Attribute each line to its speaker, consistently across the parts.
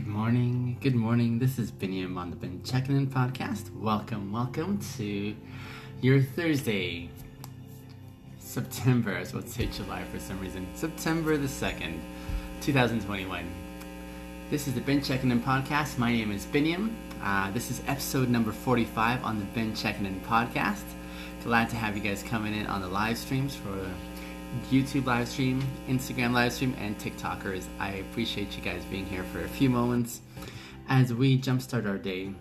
Speaker 1: Good morning. This is Biniam on the Checkin In podcast. Welcome to your Thursday, September, I was about to say July for some reason, September the 2nd, 2021. This is the Checkin In podcast. My name is Biniam. This is episode number 45 on the Checkin In podcast. Glad to have you guys coming in on the live streams for YouTube live stream, Instagram live stream, and TikTokers. I appreciate you guys being here for a few moments as we jumpstart our day,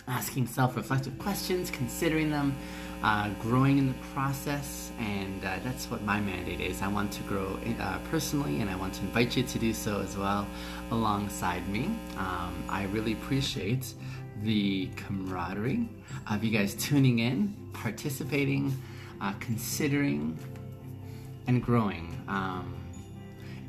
Speaker 1: asking self-reflective questions, considering them, growing in the process, and that's what my mandate is. I want to grow personally, and I want to invite you to do so as well alongside me. I really appreciate the camaraderie of you guys tuning in, participating, considering, and growing.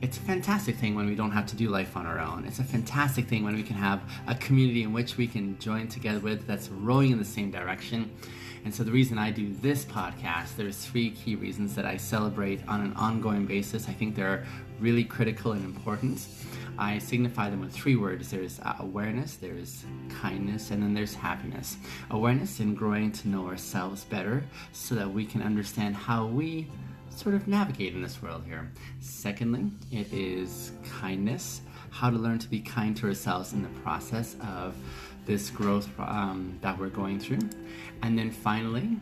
Speaker 1: It's a fantastic thing when we don't have to do life on our own. It's a fantastic thing when we can have a community in which we can join together with that's rowing in the same direction. And so the reason I do this podcast, there's 3 key reasons that I celebrate on an ongoing basis. I think they're really critical and important. I signify them with 3 words. There's awareness, there's kindness, and then there's happiness. Awareness in growing to know ourselves better so that we can understand how we sort of navigate in this world here. Secondly, it is kindness, how to learn to be kind to ourselves in the process of this growth that we're going through. And then finally,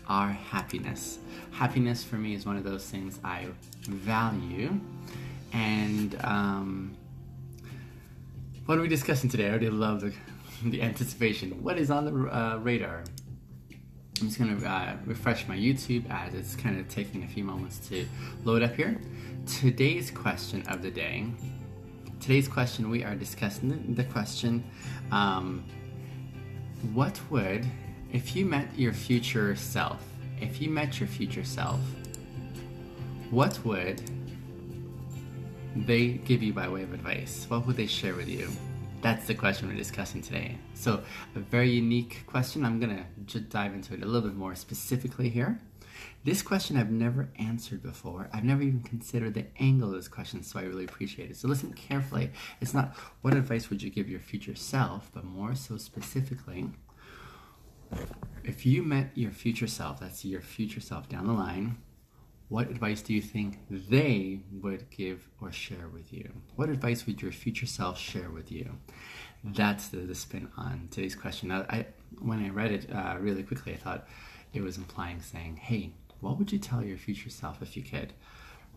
Speaker 1: our happiness. Happiness for me is one of those things I value. And what are we discussing today? I already love the anticipation. What is on the radar? I'm just going to refresh my YouTube as it's kind of taking a few moments to load up here. Today's question of the day. Today's question, we are discussing the question, what would, if you met your future self, what would they give you by way of advice? What would they share with you? That's the question we're discussing today. So a very unique question. I'm going to just dive into it a little bit more specifically here. This question I've never answered before. I've never even considered the angle of this question, so I really appreciate it. So listen carefully. It's not what advice would you give your future self, but more so specifically, if you met your future self, that's your future self down the line, what advice do you think they would give or share with you? What advice would your future self share with you? That's the spin on today's question. Now, when I read it really quickly, I thought it was implying saying, hey, what would you tell your future self if you could?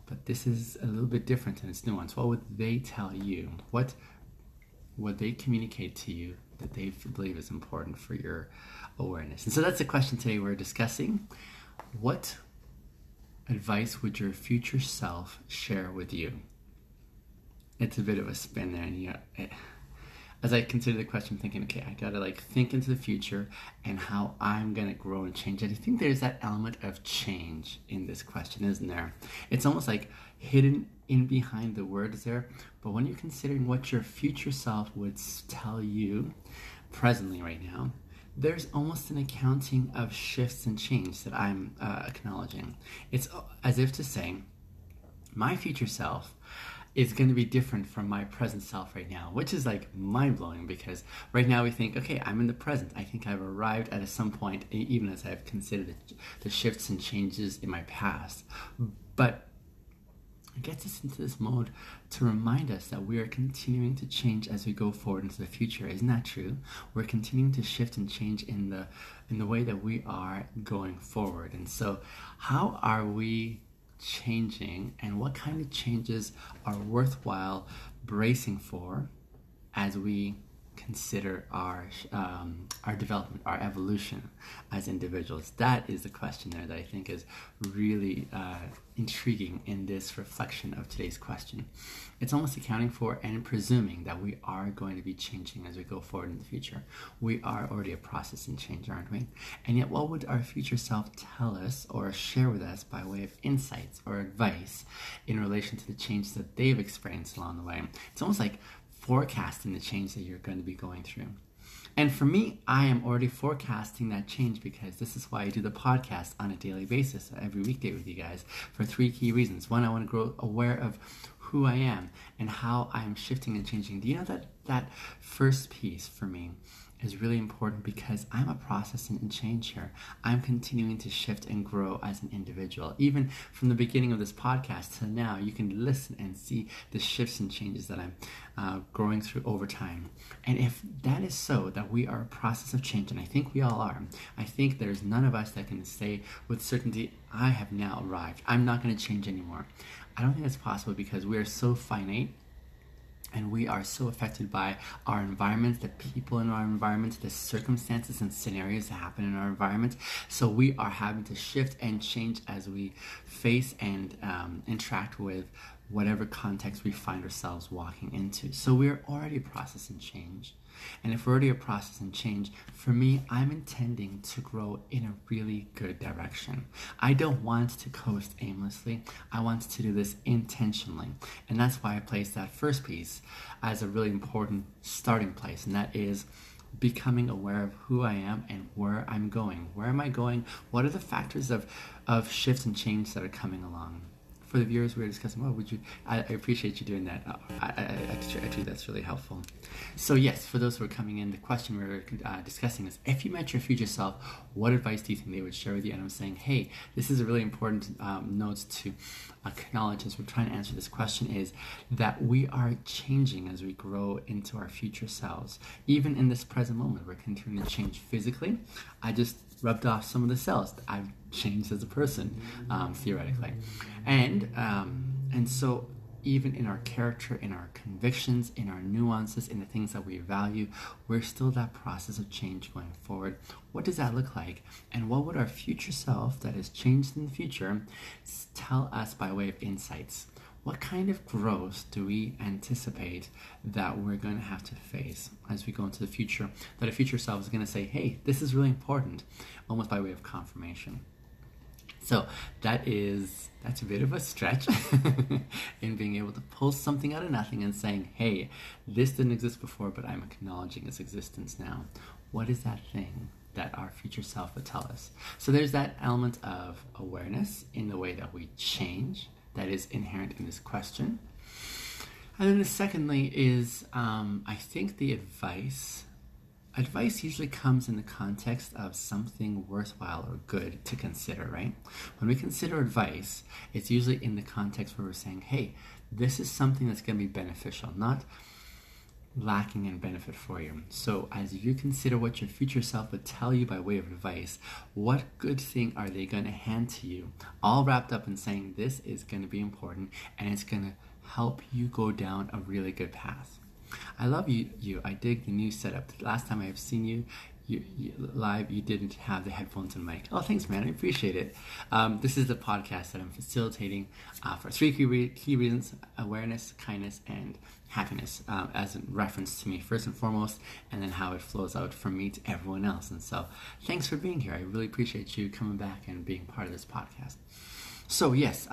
Speaker 1: But this is a little bit different and it's nuanced. What would they tell you? What would they communicate to you that they believe is important for your awareness? And so that's the question today we're discussing. What advice would your future self share with you? It's a bit of a spin there, and as I consider the question, I'm thinking, okay, I gotta think into the future and how I'm gonna grow and change. And I think there's that element of change in this question, isn't there? It's almost like hidden in behind the words there, but when you're considering what your future self would tell you presently right now, there's almost an accounting of shifts and change that I'm acknowledging. It's as if to say, my future self is going to be different from my present self right now, which is mind-blowing because right now we think, okay, I'm in the present. I think I've arrived at some point, even as I've considered the shifts and changes in my past. But it gets us into this mode to remind us that we are continuing to change as we go forward into the future. Isn't that true? We're continuing to shift and change in the way that we are going forward. And so how are we changing, and what kind of changes are worthwhile bracing for as we consider our development, our evolution as individuals? That is the question there that I think is really intriguing in this reflection of today's question. It's almost accounting for and presuming that we are going to be changing as we go forward in the future. We are already a process in change, aren't we? And yet, what would our future self tell us or share with us by way of insights or advice in relation to the change that they've experienced along the way? It's almost like forecasting the change that you're going to be going through. And for me, I am already forecasting that change because this is why I do the podcast on a daily basis, every weekday with you guys, for 3 key reasons. 1, I want to grow aware of who I am and how I am shifting and changing. Do you know that that first piece for me is really important because I'm a process and change here. I'm continuing to shift and grow as an individual. Even from the beginning of this podcast to now, you can listen and see the shifts and changes that I'm growing through over time. And if that is so, that we are a process of change, and I think we all are, I think there's none of us that can say with certainty, I have now arrived. I'm not going to change anymore. I don't think that's possible because we are so finite. And we are so affected by our environment, the people in our environment, the circumstances and scenarios that happen in our environment. So we are having to shift and change as we face and interact with whatever context we find ourselves walking into. So we're already a process and change. And if we're already a process and change, for me, I'm intending to grow in a really good direction. I don't want to coast aimlessly. I want to do this intentionally. And that's why I placed that first piece as a really important starting place. And that is becoming aware of who I am and where I'm going. Where am I going? What are the factors of shifts and change that are coming along? For the viewers, we were discussing, well, I appreciate you doing that. Actually, that's really helpful. So yes, for those who are coming in, the question we were discussing is, if you met your future self, what advice do you think they would share with you? And I'm saying, hey, this is a really important note to acknowledge as we're trying to answer this question, is that we are changing as we grow into our future selves. Even in this present moment, we're continuing to change physically. I just rubbed off some of the cells. I've changed as a person, theoretically. And so even in our character, in our convictions, in our nuances, in the things that we value, we're still that process of change going forward. What does that look like? And what would our future self that has changed in the future tell us by way of insights? What kind of growth do we anticipate that we're going to have to face as we go into the future, that a future self is going to say, hey, this is really important, almost by way of confirmation. So that's a bit of a stretch in being able to pull something out of nothing and saying, hey, this didn't exist before, but I'm acknowledging its existence now. What is that thing that our future self would tell us? So there's that element of awareness in the way that we change that is inherent in this question. And then the secondly is, I think the advice usually comes in the context of something worthwhile or good to consider, right? When we consider advice, it's usually in the context where we're saying, hey, this is something that's going to be beneficial, not lacking in benefit for you. So as you consider what your future self would tell you by way of advice, what good thing are they going to hand to you, all wrapped up in saying this is going to be important and it's going to help you go down a really good path. I love you. I dig the new setup. The last time I have seen you live, you didn't have the headphones and mic. Oh, thanks, man. I appreciate it. This is the podcast that I'm facilitating for three key reasons: awareness, kindness, and happiness, as a reference to me first and foremost, and then how it flows out from me to everyone else. And so thanks for being here. I really appreciate you coming back and being part of this podcast. So yes,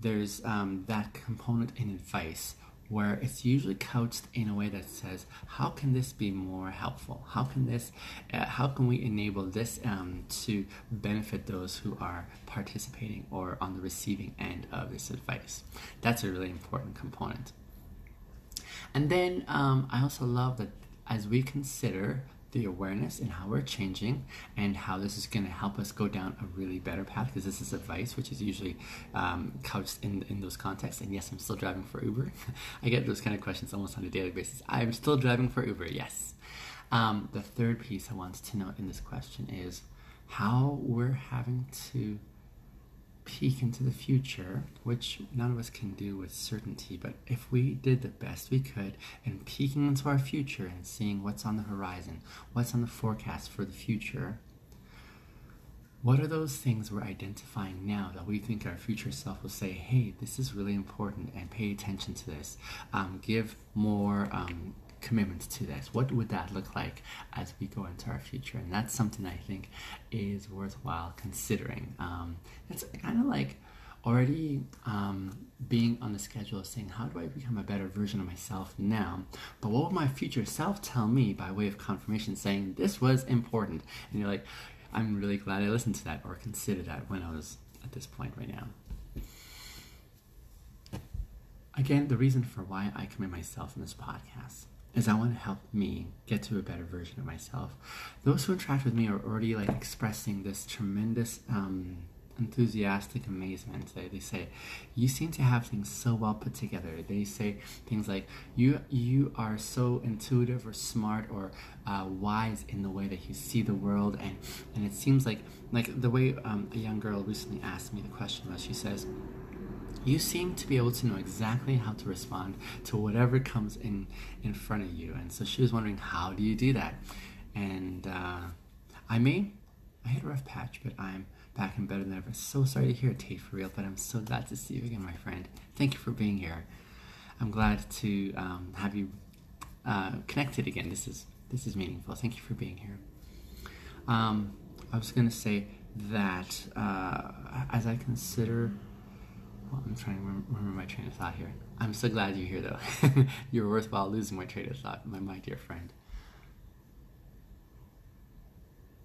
Speaker 1: there's that component in advice where it's usually couched in a way that says, how can this be more helpful? How can we enable this to benefit those who are participating or on the receiving end of this advice? That's a really important component. And then I also love that as we consider the awareness and how we're changing and how this is going to help us go down a really better path, because this is advice which is usually couched in those contexts. And yes, I'm still driving for Uber. I get those kind of questions almost on a daily basis. I'm still driving for Uber, yes. The third piece I want to note in this question is how we're having to peek into the future, which none of us can do with certainty, but if we did the best we could in peeking into our future and seeing what's on the horizon, what's on the forecast for the future, what are those things we're identifying now that we think our future self will say, hey, this is really important and pay attention to this, give more commitment to this? What would that look like as we go into our future? And that's something I think is worthwhile considering. It's kind of like already being on the schedule of saying, how do I become a better version of myself now? But what would my future self tell me by way of confirmation saying this was important? And you're like, I'm really glad I listened to that or considered that when I was at this point right now. Again, the reason for why I commit myself in this podcast is I want to help me get to a better version of myself. Those who interact with me are already like expressing this tremendous enthusiastic amazement. They say, you seem to have things so well put together. They say things like, you are so intuitive or smart or wise in the way that you see the world. And it seems like the way a young girl recently asked me the question was, she says, you seem to be able to know exactly how to respond to whatever comes in front of you. And so she was wondering, how do you do that? And I hit a rough patch, but I'm back and better than ever. So sorry to hear it, Tate, for real, but I'm so glad to see you again, my friend. Thank you for being here. I'm glad to have you connected again. This is meaningful. Thank you for being here. I was going to say that as I consider... Well, I'm trying to remember my train of thought here. I'm so glad you're here, though. You're worthwhile losing my train of thought, my dear friend.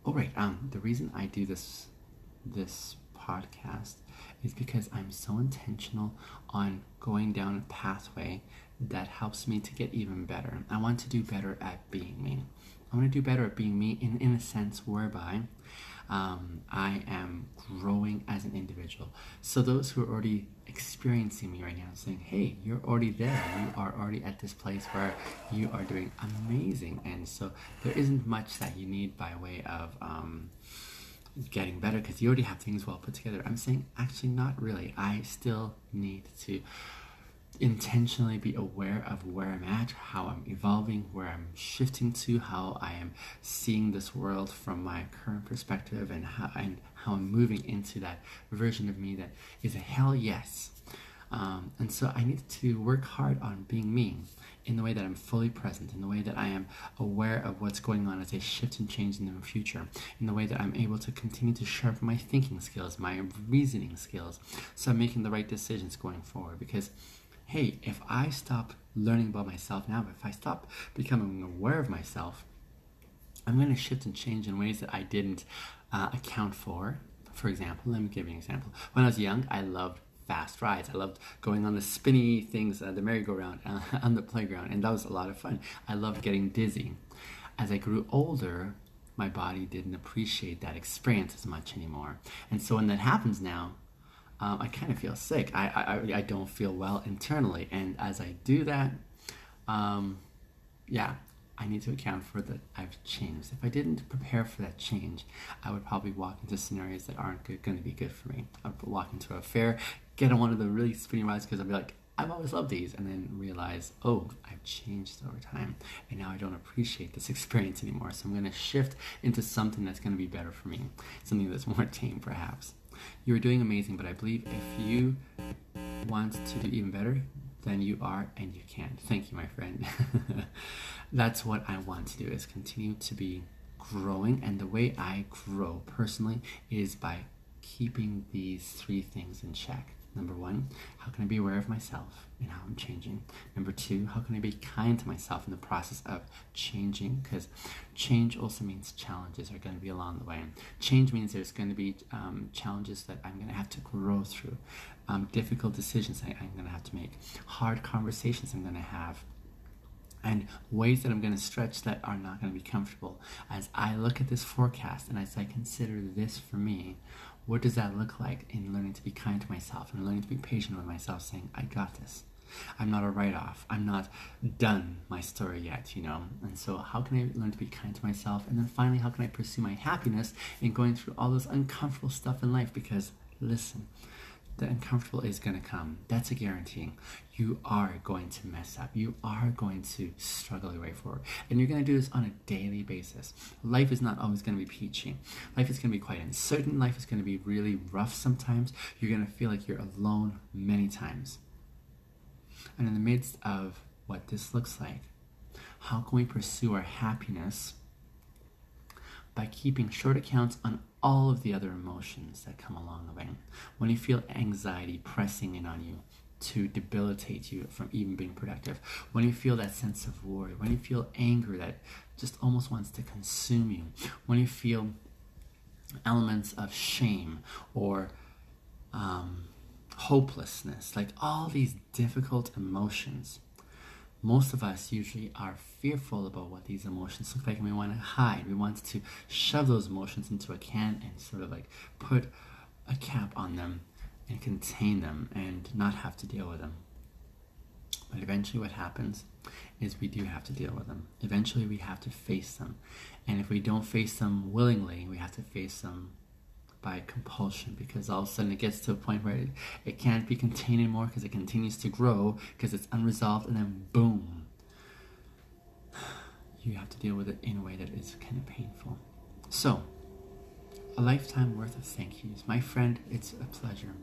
Speaker 1: Oh, right. The reason I do this podcast is because I'm so intentional on going down a pathway that helps me to get even better. I want to do better at being me. I want to do better at being me in a sense whereby I am growing as an individual. So those who are already experiencing me right now saying, hey, you're already there. You are already at this place where you are doing amazing. And so there isn't much that you need by way of getting better because you already have things well put together. I'm saying actually not really. I still need to intentionally be aware of where I'm at, how I'm evolving, where I'm shifting to, how I am seeing this world from my current perspective, and how I'm moving into that version of me that is a hell yes. And so I need to work hard on being me in the way that I'm fully present, in the way that I am aware of what's going on as I shift and change in the future, in the way that I'm able to continue to sharpen my thinking skills, my reasoning skills, so I'm making the right decisions going forward. Because hey, if I stop learning about myself now, if I stop becoming aware of myself, I'm going to shift and change in ways that I didn't account for. For example, let me give you an example. When I was young, I loved fast rides. I loved going on the spinny things, the merry-go-round on the playground, and that was a lot of fun. I loved getting dizzy. As I grew older, my body didn't appreciate that experience as much anymore. And so when that happens now, I kind of feel sick. I don't feel well internally. And as I do that, I need to account for that I've changed. If I didn't prepare for that change, I would probably walk into scenarios that aren't going to be good for me. I would walk into a fair, get on one of the really spinny rides because I'd be like, I've always loved these, and then realize, oh, I've changed over time, and now I don't appreciate this experience anymore. So I'm going to shift into something that's going to be better for me, something that's more tame, perhaps. You're doing amazing, but I believe if you want to do even better, then you are and you can. Thank you, my friend. That's what I want to do, is continue to be growing. And the way I grow personally is by keeping these three things in check. Number one, how can I be aware of myself and how I'm changing? Number two, how can I be kind to myself in the process of changing? Because change also means challenges are going to be along the way. Change means there's going to be challenges that I'm going to have to grow through, difficult decisions that I'm going to have to make, hard conversations I'm going to have, and ways that I'm going to stretch that are not going to be comfortable. As I look at this forecast and as I consider this for me, what does that look like in learning to be kind to myself and learning to be patient with myself, saying, I got this. I'm not a write-off. I'm not done my story yet, And so how can I learn to be kind to myself? And then finally, how can I pursue my happiness in going through all this uncomfortable stuff in life? Because, listen, the uncomfortable is going to come. That's a guarantee. You are going to mess up. You are going to struggle your way forward. And you're going to do this on a daily basis. Life is not always going to be peachy. Life is going to be quite uncertain. Life is going to be really rough sometimes. You're going to feel like you're alone many times. And in the midst of what this looks like, how can we pursue our happiness by keeping short accounts on all of the other emotions that come along the way? When you feel anxiety pressing in on you to debilitate you from even being productive, when you feel that sense of worry, when you feel anger that just almost wants to consume you, when you feel elements of shame or hopelessness, like all these difficult emotions. Most of us usually are fearful about what these emotions look like, and we want to hide. We want to shove those emotions into a can and sort of like put a cap on them and contain them and not have to deal with them. But eventually what happens is we do have to deal with them. Eventually we have to face them. And if we don't face them willingly, we have to face them by compulsion, because all of a sudden it gets to a point where it can't be contained anymore because it continues to grow because it's unresolved, and then boom, you have to deal with it in a way that is kind of painful. So, a lifetime worth of thank yous. My friend, it's a pleasure.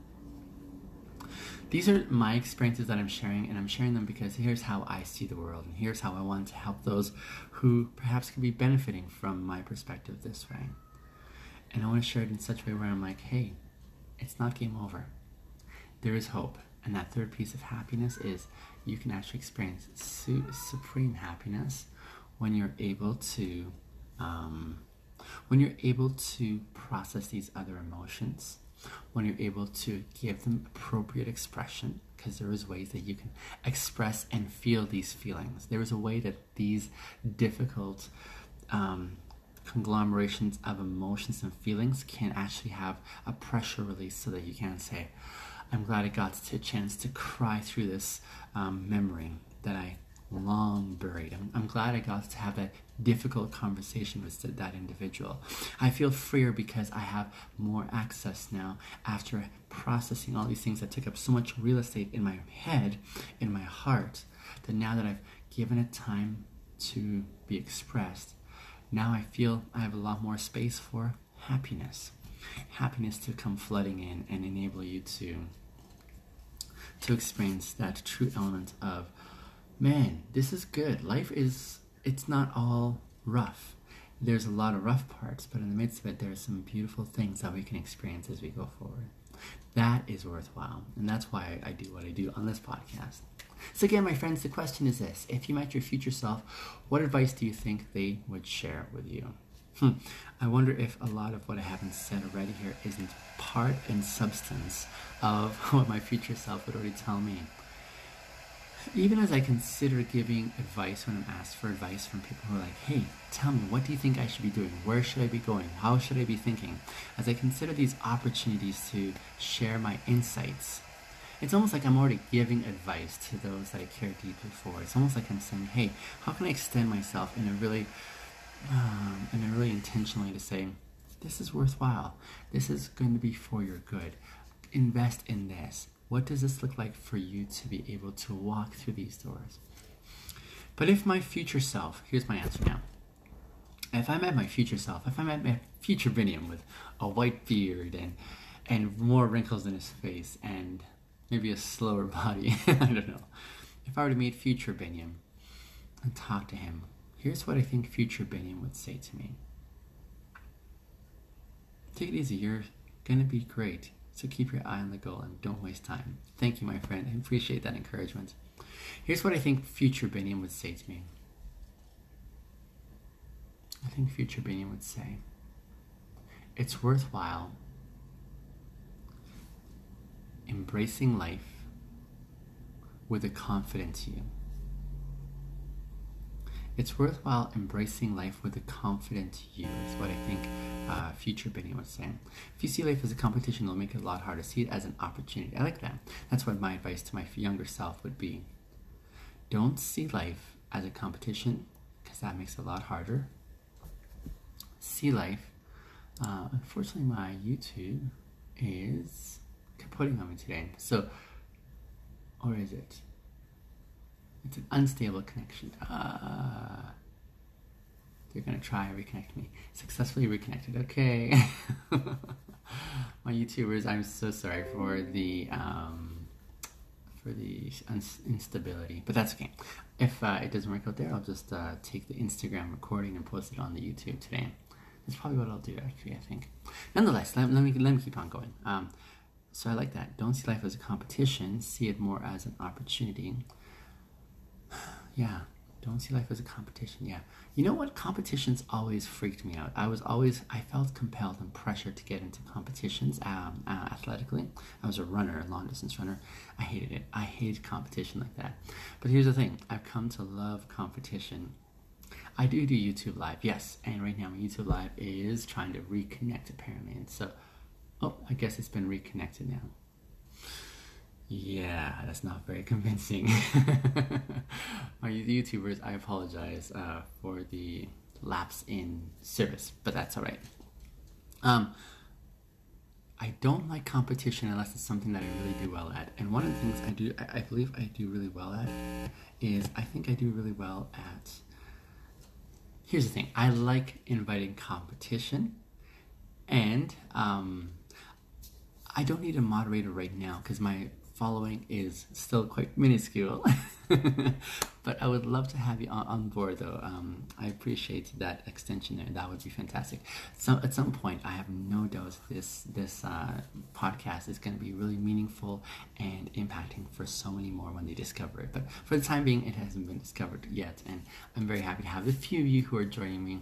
Speaker 1: These are my experiences that I'm sharing, and I'm sharing them because here's how I see the world, and here's how I want to help those who perhaps could be benefiting from my perspective this way. And I want to share it in such a way where I'm like, hey, it's not game over. There is hope. And that third piece of happiness is you can actually experience supreme happiness when you're able to process these other emotions, when you're able to give them appropriate expression, because there is ways that you can express and feel these feelings. There is a way that these difficult conglomerations of emotions and feelings can actually have a pressure release, so that you can say, I'm glad I got a chance to cry through this memory that I long buried. I'm glad I got to have that difficult conversation with that individual. I feel freer because I have more access now after processing all these things that took up so much real estate in my head, in my heart, that now that I've given it time to be expressed, now I feel I have a lot more space for happiness. Happiness to come flooding in and enable you to experience that true element of, man, this is good. Life is, it's not all rough. There's a lot of rough parts, but in the midst of it, there are some beautiful things that we can experience as we go forward. That is worthwhile, and that's why I do what I do on this podcast. So again, my friends, the question is this. If you met your future self, what advice do you think they would share with you? I wonder if a lot of what I haven't said already here isn't part and substance of what my future self would already tell me. Even as I consider giving advice when I'm asked for advice from people who are like, hey, tell me, what do you think I should be doing? Where should I be going? How should I be thinking? As I consider these opportunities to share my insights, it's almost like I'm already giving advice to those that I care deeply for. It's almost like I'm saying, hey, how can I extend myself in a really intentional way to say, this is worthwhile. This is going to be for your good. Invest in this. What does this look like for you to be able to walk through these doors? But if my future self, here's my answer now. If I met my future self, if I met my future Vinium with a white beard and more wrinkles in his face and maybe a slower body, I don't know. If I were to meet future Vinium and talk to him, here's what I think future Vinium would say to me. Take it easy, you're going to be great. So keep your eye on the goal and don't waste time. Thank you, my friend. I appreciate that encouragement. Here's what I think future Biniam would say to me. I think future Biniam would say, it's worthwhile embracing life with a confident you. It's worthwhile embracing life with a confident you, is what I think future Benny was saying. If you see life as a competition, it'll make it a lot harder. See it as an opportunity. I like that. That's what my advice to my younger self would be. Don't see life as a competition, because that makes it a lot harder. See life. Unfortunately, my YouTube is kaputting on me today. So, or is it? It's an unstable connection. They're going to try and reconnect me. Successfully reconnected. Okay. My YouTubers, I'm so sorry for the instability. But that's okay. If it doesn't work out there, I'll just take the Instagram recording and post it on the YouTube today. That's probably what I'll do, actually, I think. Nonetheless, let me keep on going. So I like that. Don't see life as a competition. See it more as an opportunity. Yeah, don't see life as a competition. Yeah. You know what? Competitions always freaked me out. I felt compelled and pressured to get into competitions athletically. I was a runner, a long distance runner. I hated it. I hated competition like that. But here's the thing. I've come to love competition. I do YouTube Live, yes. And right now my YouTube Live is trying to reconnect apparently. And so, I guess it's been reconnected now. Yeah, that's not very convincing. My YouTubers, I apologize for the lapse in service, but that's all right. I don't like competition unless it's something that I really do well at. And one of the things I believe I do really well at is I think I do really well at. Here's the thing. I like inviting competition, and I don't need a moderator right now because my following is still quite minuscule. But I would love to have you on board though. I appreciate that extension there. That would be fantastic. So at some point, I have no doubt this podcast is going to be really meaningful and impacting for so many more when they discover it. But for the time being, it hasn't been discovered yet. And I'm very happy to have the few of you who are joining me.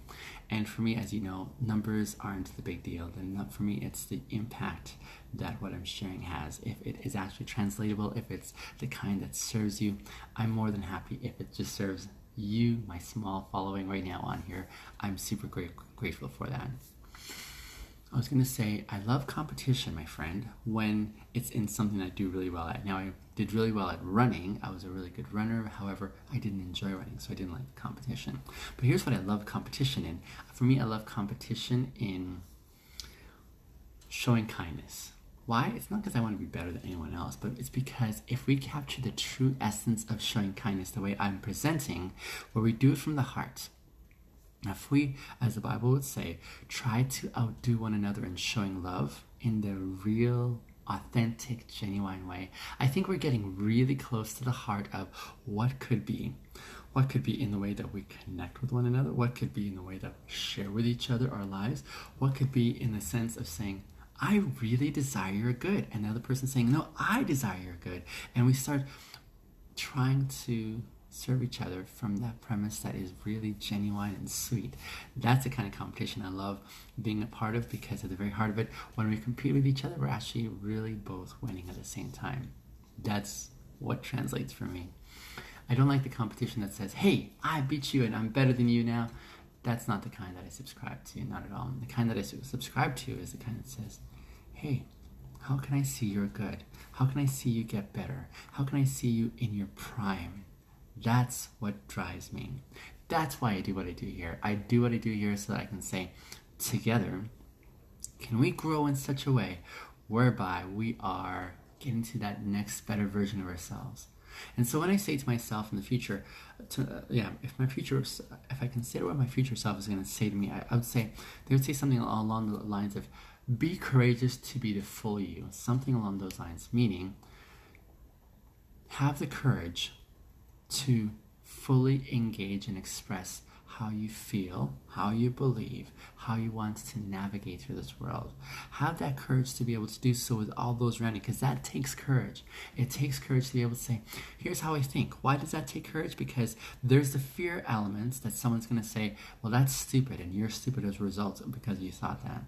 Speaker 1: And for me, as you know, numbers aren't the big deal. For me, it's the impact that what I'm sharing has. If it is actually translatable, if it's the kind that serves you, I'm more than happy if it just serves you, my small following right now on here. I'm super grateful for that. I was going to say, I love competition, my friend, when it's in something I do really well at. Now, I did really well at running. I was a really good runner. However, I didn't enjoy running, so I didn't like the competition. But here's what I love competition in. For me, I love competition in showing kindness. Why? It's not because I want to be better than anyone else, but it's because if we capture the true essence of showing kindness the way I'm presenting, where we do it from the heart, if we, as the Bible would say, try to outdo one another in showing love in the real, authentic, genuine way, I think we're getting really close to the heart of what could be. What could be in the way that we connect with one another? What could be in the way that we share with each other our lives? What could be in the sense of saying, I really desire your good. And the other person saying, no, I desire your good. And we start trying to serve each other from that premise that is really genuine and sweet. That's the kind of competition I love being a part of, because at the very heart of it, when we compete with each other, we're actually really both winning at the same time. That's what translates for me. I don't like the competition that says, hey, I beat you and I'm better than you now. That's not the kind that I subscribe to, not at all. The kind that I subscribe to is the kind that says, hey, how can I see you're good? How can I see you get better? How can I see you in your prime? That's what drives me. That's why I do what I do here. I do what I do here so that I can say, together, can we grow in such a way whereby we are getting to that next better version of ourselves? And so when I say to myself in the future, if I consider what my future self is going to say to me, I would say, they would say something along the lines of, be courageous to be the full you. Something along those lines, meaning, have the courage to fully engage and express how you feel, how you believe, how you want to navigate through this world. Have that courage to be able to do so with all those around you, because that takes courage. It takes courage to be able to say, here's how I think. Why does that take courage? Because there's the fear elements that someone's going to say, well, that's stupid, and you're stupid as a result because you thought that.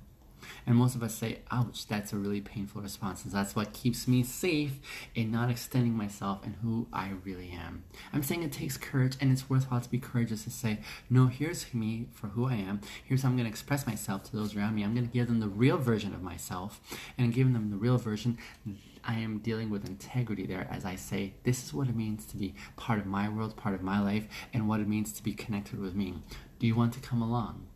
Speaker 1: And most of us say, ouch, that's a really painful response. And that's what keeps me safe in not extending myself and who I really am. I'm saying it takes courage, and it's worthwhile to be courageous to say, no, here's me for who I am. Here's how I'm going to express myself to those around me. I'm going to give them the real version of myself. And giving them the real version, I am dealing with integrity there as I say, this is what it means to be part of my world, part of my life, and what it means to be connected with me. Do you want to come along?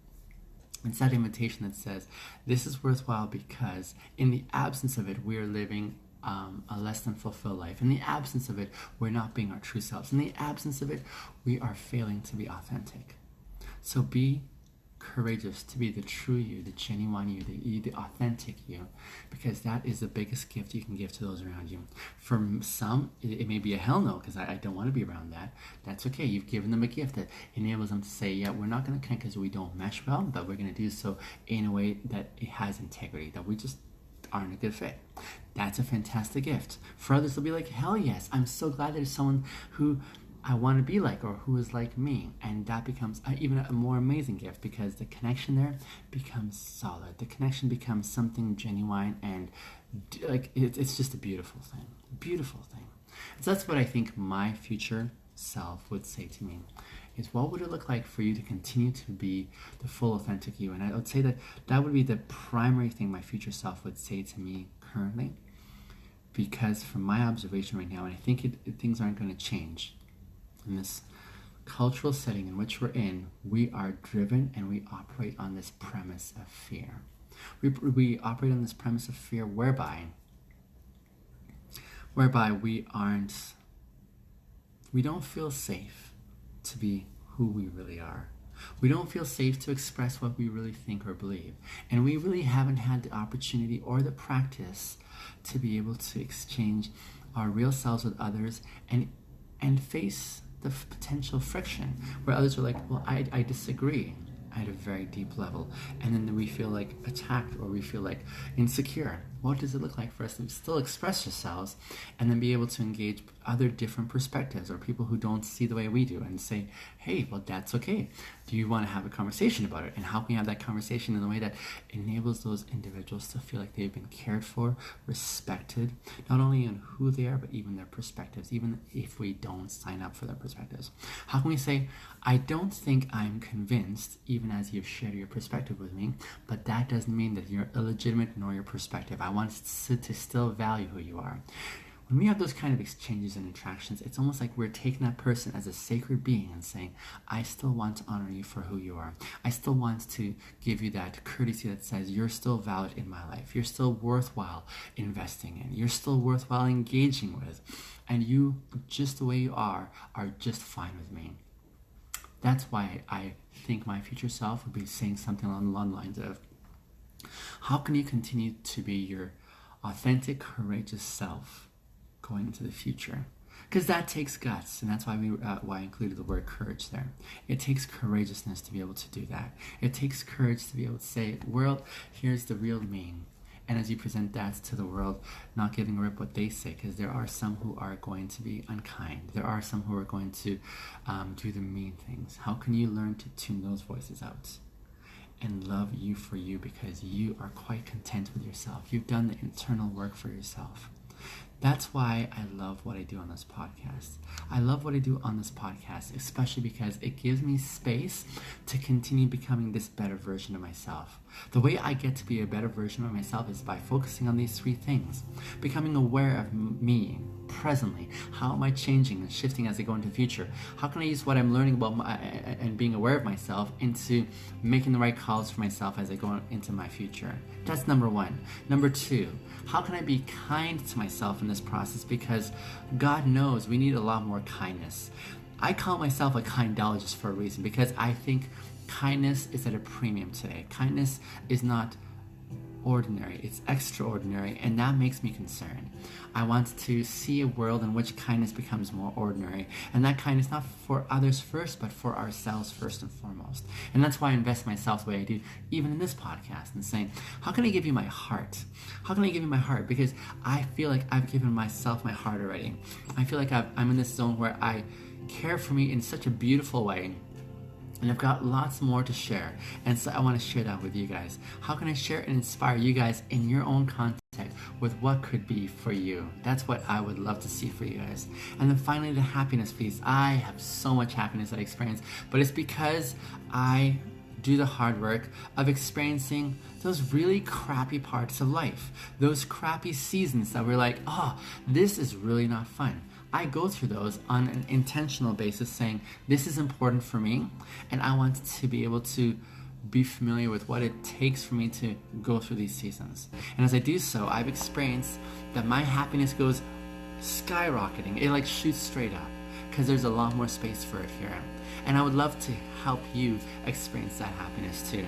Speaker 1: It's that invitation that says, this is worthwhile because in the absence of it, we are living a less than fulfilled life. In the absence of it, we're not being our true selves. In the absence of it, we are failing to be authentic. So be courageous to be the true you, the genuine you, the authentic you, because that is the biggest gift you can give to those around you. For some, it may be a hell no, because I don't want to be around that. That's okay. You've given them a gift that enables them to say, yeah, we're not going to connect because we don't mesh well, but we're going to do so in a way that it has integrity, that we just aren't a good fit. That's a fantastic gift. For others, they'll be like, hell yes, I'm so glad there's someone who I want to be like or who is like me. And that becomes even a more amazing gift because the connection there becomes solid. The connection becomes something genuine and like it's just a beautiful thing. Beautiful thing. So that's what I think my future self would say to me is what would it look like for you to continue to be the full authentic you. And I would say that that would be the primary thing my future self would say to me currently, because from my observation right now, and I think things aren't going to change in this cultural setting in which we're in, we are driven and we operate on this premise of fear. We operate on this premise of fear whereby we don't feel safe to be who we really are. We don't feel safe to express what we really think or believe. And we really haven't had the opportunity or the practice to be able to exchange our real selves with others and face the potential friction where others are like, well, I disagree at a very deep level. And then we feel like attacked or we feel like insecure. What does it look like for us to still express ourselves and then be able to engage other different perspectives or people who don't see the way we do and say, hey, well, that's okay. Do you want to have a conversation about it? And how can you have that conversation in a way that enables those individuals to feel like they've been cared for, respected, not only in who they are, but even their perspectives, even if we don't sign up for their perspectives? How can we say, I don't think I'm convinced, even as you've shared your perspective with me, but that doesn't mean that you're illegitimate nor your perspective. I want to still value who you are. When we have those kind of exchanges and interactions, it's almost like we're taking that person as a sacred being and saying, I still want to honor you for who you are. I still want to give you that courtesy that says you're still valid in my life. You're still worthwhile investing in. You're still worthwhile engaging with. And you, just the way you are just fine with me. That's why I think my future self would be saying something along the lines of, how can you continue to be your authentic, courageous self going into the future? Because that takes guts, and that's why why I included the word courage there. It takes courageousness to be able to do that. It takes courage to be able to say, world, here's the real me. And as you present that to the world, not giving a rip what they say, because there are some who are going to be unkind. There are some who are going to do the mean things. How can you learn to tune those voices out and love you for you because you are quite content with yourself? You've done the internal work for yourself. That's why I love what I do on this podcast. I love what I do on this podcast, especially because it gives me space to continue becoming this better version of myself. The way I get to be a better version of myself is by focusing on these three things. Becoming aware of me presently. How am I changing and shifting as I go into the future? How can I use what I'm learning about and being aware of myself into making the right calls for myself as I go into my future? That's number one. Number two, how can I be kind to myself in this process? Because God knows we need a lot more kindness. I call myself a kindologist for a reason, because I think kindness is at a premium today. Kindness is not ordinary, it's extraordinary, and that makes me concerned. I want to see a world in which kindness becomes more ordinary, and that kindness not for others first, but for ourselves first and foremost. And that's why I invest myself the way I do, even in this podcast, and saying, how can I give you my heart? How can I give you my heart? Because I feel like I've given myself my heart already. I feel like I'm in this zone where I care for me in such a beautiful way. And I've got lots more to share. And so I want to share that with you guys. How can I share and inspire you guys in your own context with what could be for you? That's what I would love to see for you guys. And then finally, the happiness piece. I have so much happiness that I experience, but it's because I do the hard work of experiencing those really crappy parts of life. Those crappy seasons that we're like, oh, this is really not fun. I go through those on an intentional basis, saying this is important for me and I want to be able to be familiar with what it takes for me to go through these seasons. And as I do so, I've experienced that my happiness goes skyrocketing. It like shoots straight up because there's a lot more space for it here. And I would love to help you experience that happiness too.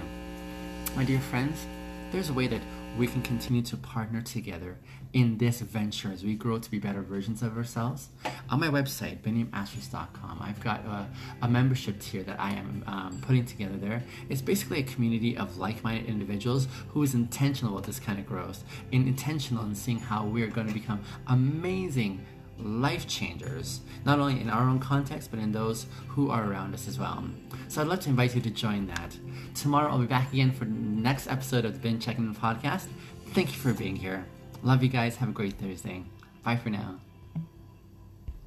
Speaker 1: My dear friends, there's a way that we can continue to partner together in this venture as we grow to be better versions of ourselves. On my website, beniamasters.com, I've got a membership tier that I am putting together there. It's basically a community of like-minded individuals who is intentional about this kind of growth and intentional in seeing how we're going to become amazing life changers, not only in our own context, but in those who are around us as well. So I'd love to invite you to join that. Tomorrow I'll be back again for the next episode of the Checkin In podcast. Thank you for being here. Love you guys. Have a great Thursday. Bye for now.